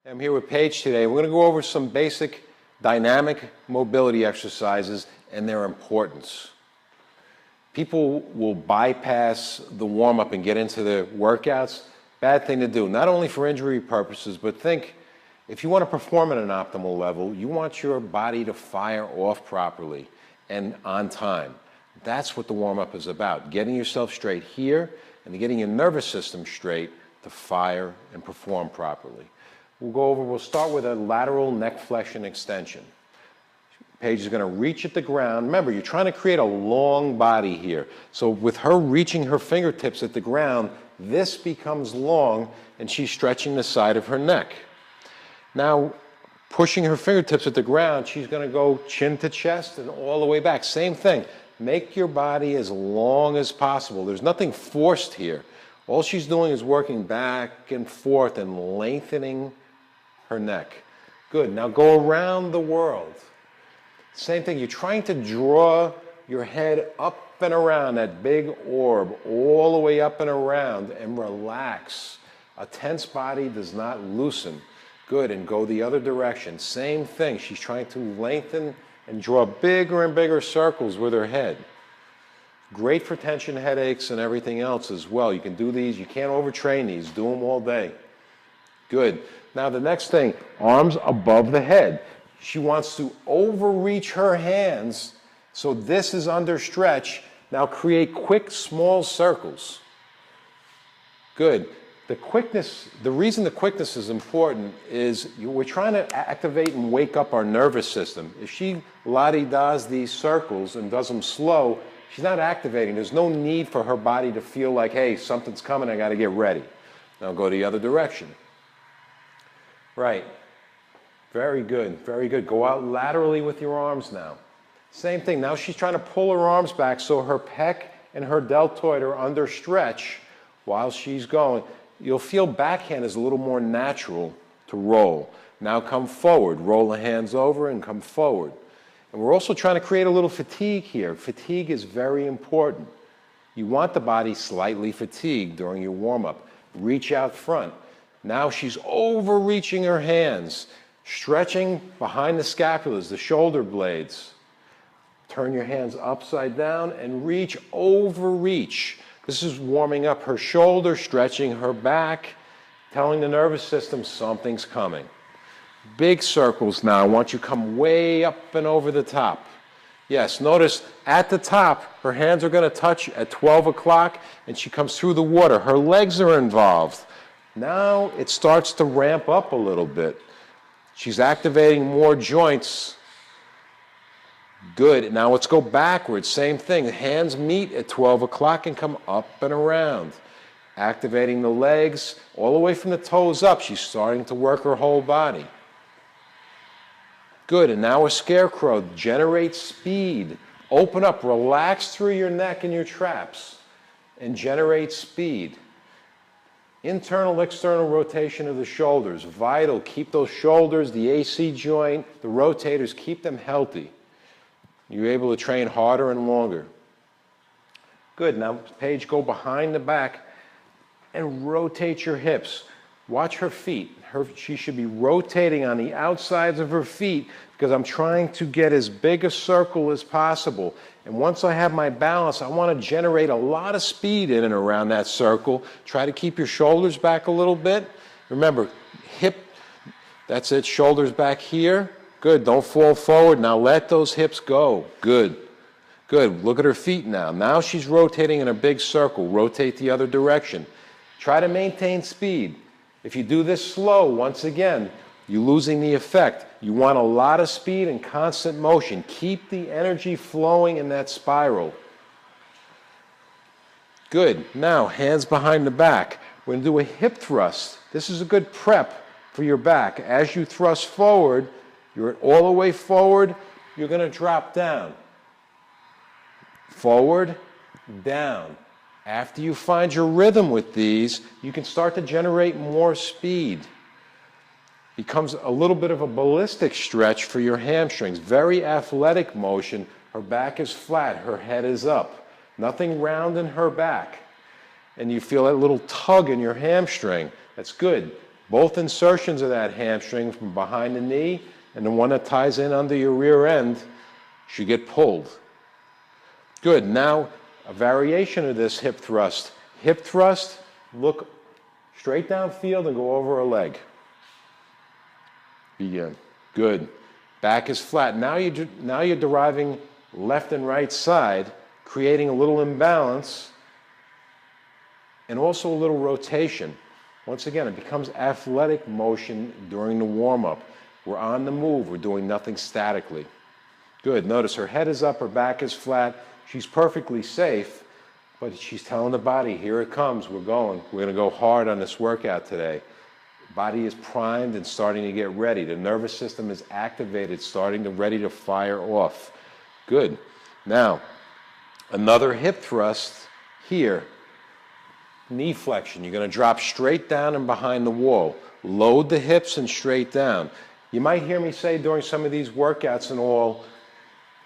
I'm here with Paige today. We're going to go over some basic dynamic mobility exercises and their importance. People will bypass the warm-up and get into the workouts. Bad thing to do, not only for injury purposes, but think if you want to perform at an optimal level, you want your body to fire off properly and on time. That's what the warm-up is about, getting yourself straight here and getting your nervous system straight to fire and perform properly. We'll start with a lateral neck flexion extension. Paige is going to reach at the ground. Remember, you're trying to create a long body here. So with her reaching her fingertips at the ground, this becomes long and she's stretching the side of her neck. Now, pushing her fingertips at the ground, she's going to go chin to chest and all the way back. Same thing. Make your body as long as possible. There's nothing forced here. All she's doing is working back and forth and lengthening her neck. Good. Now go around the world. Same thing. You're trying to draw your head up and around that big orb, all the way up and around, and relax. A tense body does not loosen. Good. And go the other direction. Same thing. She's trying to lengthen and draw bigger and bigger circles with her head. Great for tension headaches and everything else as well. You can do these. You can't overtrain these. Do them all day. Good. Now the next thing, arms above the head. She wants to overreach her hands, so this is under stretch. Now create quick, small circles. Good. The quickness, the reason the quickness is important is we're trying to activate and wake up our nervous system. If she la-di-das these circles and does them slow, she's not activating. There's no need for her body to feel like, hey, something's coming, I got to get ready. Now go the other direction. Right. Very good. Very good. Go out laterally with your arms now. Same thing. Now she's trying to pull her arms back so her pec and her deltoid are under stretch while she's going. You'll feel backhand is a little more natural to roll. Now come forward. Roll the hands over and come forward. And we're also trying to create a little fatigue here. Fatigue is very important. You want the body slightly fatigued during your warm-up. Reach out front. Now she's overreaching her hands, stretching behind the scapulas, the shoulder blades. Turn your hands upside down and reach, overreach. This is warming up her shoulder, stretching her back, telling the nervous system something's coming. Big circles now. I want you to come way up and over the top. Yes, notice at the top, her hands are going to touch at 12 o'clock and she comes through the water. Her legs are involved. Now it starts to ramp up a little bit. She's activating more joints. Good. Now let's go backwards. Same thing. Hands meet at 12 o'clock and come up and around. Activating the legs all the way from the toes up. She's starting to work her whole body. Good. And now a scarecrow. Generate speed. Open up. Relax through your neck and your traps. And generate speed. Internal, external rotation of the shoulders. Vital. Keep those shoulders, the AC joint, the rotators, keep them healthy. You're able to train harder and longer. Good. Now, Paige, go behind the back and rotate your hips. Watch her feet. She should be rotating on the outsides of her feet because I'm trying to get as big a circle as possible. And once I have my balance, I want to generate a lot of speed in and around that circle. Try to keep your shoulders back a little bit. Remember, hip, that's it, shoulders back here. Good, don't fall forward. Now let those hips go. Good, good. Look at her feet now. Now she's rotating in a big circle. Rotate the other direction. Try to maintain speed. If you do this slow, once again, you're losing the effect. You want a lot of speed and constant motion. Keep the energy flowing in that spiral. Good. Now, hands behind the back. We're going to do a hip thrust. This is a good prep for your back. As you thrust forward, you're all the way forward, you're going to drop down. Forward, down. After you find your rhythm with these, you can start to generate more speed. Becomes a little bit of a ballistic stretch for your hamstrings. Very athletic motion. Her back is flat. Her head is up. Nothing round in her back. And you feel that little tug in your hamstring. That's good. Both insertions of that hamstring from behind the knee and the one that ties in under your rear end should get pulled. Good. Now, a variation of this hip thrust. Hip thrust, look straight downfield and go over a leg. Begin. Good. Back is flat. Now you're deriving left and right side, creating a little imbalance and also a little rotation. Once again, it becomes athletic motion during the warm-up. We're on the move. We're doing nothing statically. Good. Notice her head is up, her back is flat. She's perfectly safe, but she's telling the body, here it comes, we're going. We're going to go hard on this workout today. The body is primed and starting to get ready. The nervous system is activated, ready to fire off. Good. Now, another hip thrust here. Knee flexion. You're going to drop straight down and behind the wall. Load the hips and straight down. You might hear me say during some of these workouts and all,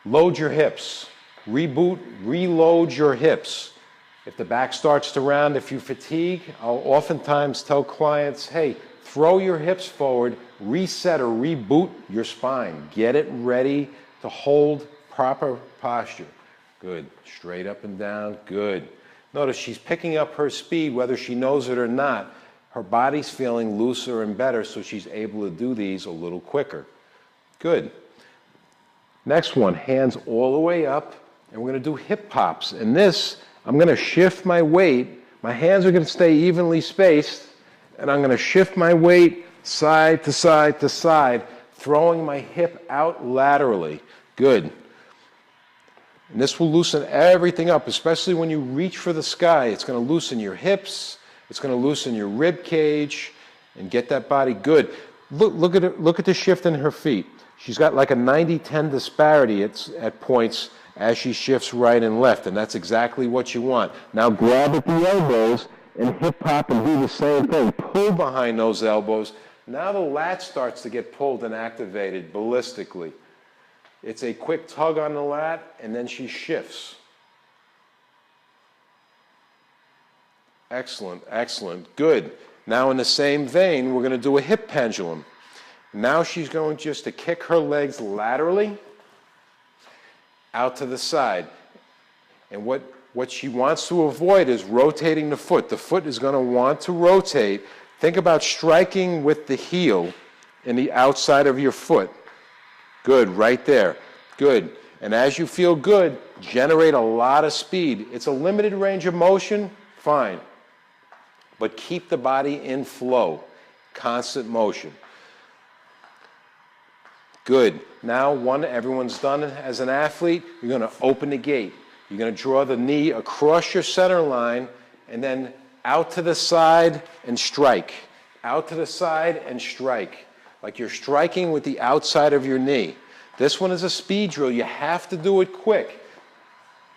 load your hips. Reboot, reload your hips. If the back starts to round, if you fatigue, I'll oftentimes tell clients, hey, throw your hips forward, reset or reboot your spine. Get it ready to hold proper posture. Good. Straight up and down. Good. Notice she's picking up her speed, whether she knows it or not. Her body's feeling looser and better, so she's able to do these a little quicker. Good. Next one, hands all the way up, and we're going to do hip pops. In this, I'm going to shift my weight. My hands are going to stay evenly spaced, and I'm going to shift my weight side to side to side, throwing my hip out laterally. Good. And this will loosen everything up, especially when you reach for the sky. It's going to loosen your hips. It's going to loosen your rib cage and get that body good. Look at it, look at the shift in her feet. She's got like a 90-10 disparity at points as she shifts right and left, and that's exactly what you want. Now grab at the elbows and hip hop and do the same thing. Pull behind those elbows. Now the lat starts to get pulled and activated ballistically. It's a quick tug on the lat, and then she shifts. Excellent, excellent, good. Now in the same vein, we're going to do a hip pendulum. Now she's going just to kick her legs laterally out to the side. And what she wants to avoid is rotating the foot. The foot is going to want to rotate. Think about striking with the heel in the outside of your foot. Good, right there. Good. And as you feel good, generate a lot of speed. It's a limited range of motion, fine. But keep the body in flow, constant motion. Good. Now, everyone's done as an athlete, you're going to open the gate. You're going to draw the knee across your center line and then out to the side and strike. Out to the side and strike. Like you're striking with the outside of your knee. This one is a speed drill. You have to do it quick.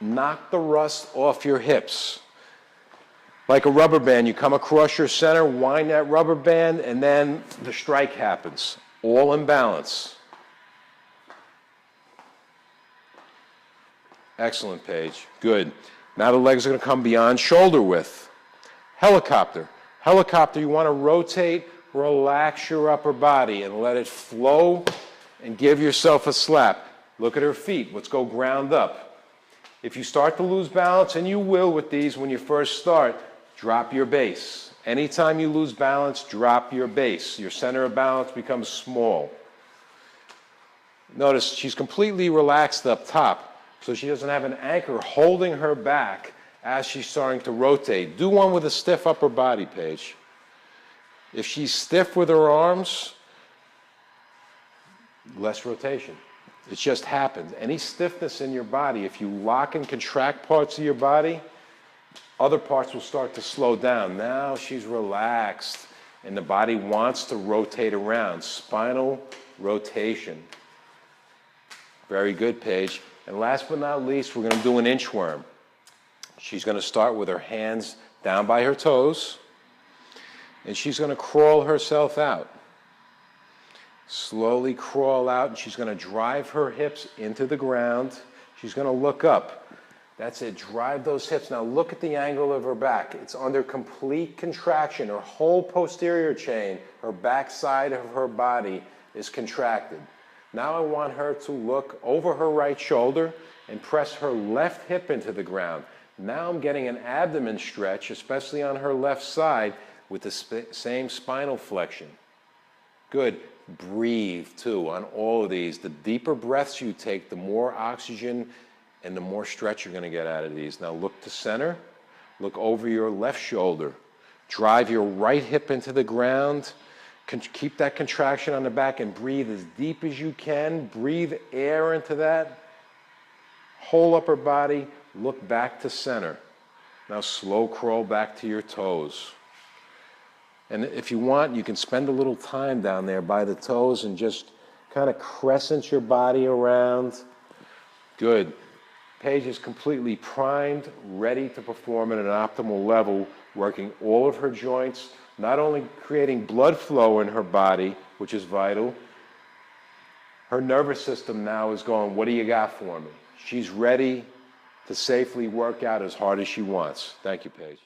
Knock the rust off your hips. Like a rubber band, you come across your center, wind that rubber band, and then the strike happens. All in balance. Excellent, Paige. Good. Now the legs are going to come beyond shoulder width. Helicopter. Helicopter, you want to rotate, relax your upper body, and let it flow and give yourself a slap. Look at her feet. Let's go ground up. If you start to lose balance, and you will with these when you first start, drop your base. Anytime you lose balance, drop your base. Your center of balance becomes small. Notice she's completely relaxed up top, so she doesn't have an anchor holding her back as she's starting to rotate. Do one with a stiff upper body, Paige. If she's stiff with her arms, less rotation. It just happens. Any stiffness in your body, if you lock and contract parts of your body, other parts will start to slow down. Now she's relaxed and the body wants to rotate around. Spinal rotation. Very good, Paige. And last but not least, we're going to do an inchworm. She's going to start with her hands down by her toes, and she's going to crawl herself out. Slowly crawl out, and she's going to drive her hips into the ground. She's going to look up. That's it. Drive those hips. Now look at the angle of her back. It's under complete contraction. Her whole posterior chain, her back side of her body is contracted. Now I want her to look over her right shoulder and press her left hip into the ground. Now I'm getting an abdomen stretch, especially on her left side, with the same spinal flexion. Good. Breathe too on all of these. The deeper breaths you take, the more oxygen and the more stretch you're going to get out of these. Now look to center. Look over your left shoulder. Drive your right hip into the ground. Keep that contraction on the back and breathe as deep as you can. Breathe air into that. Whole upper body. Look back to center. Now slow crawl back to your toes. And if you want, you can spend a little time down there by the toes and just kind of crescent your body around. Good. Paige is completely primed, ready to perform at an optimal level, working all of her joints, not only creating blood flow in her body, which is vital. Her nervous system now is going, what do you got for me? She's ready to safely work out as hard as she wants. Thank you, Paige.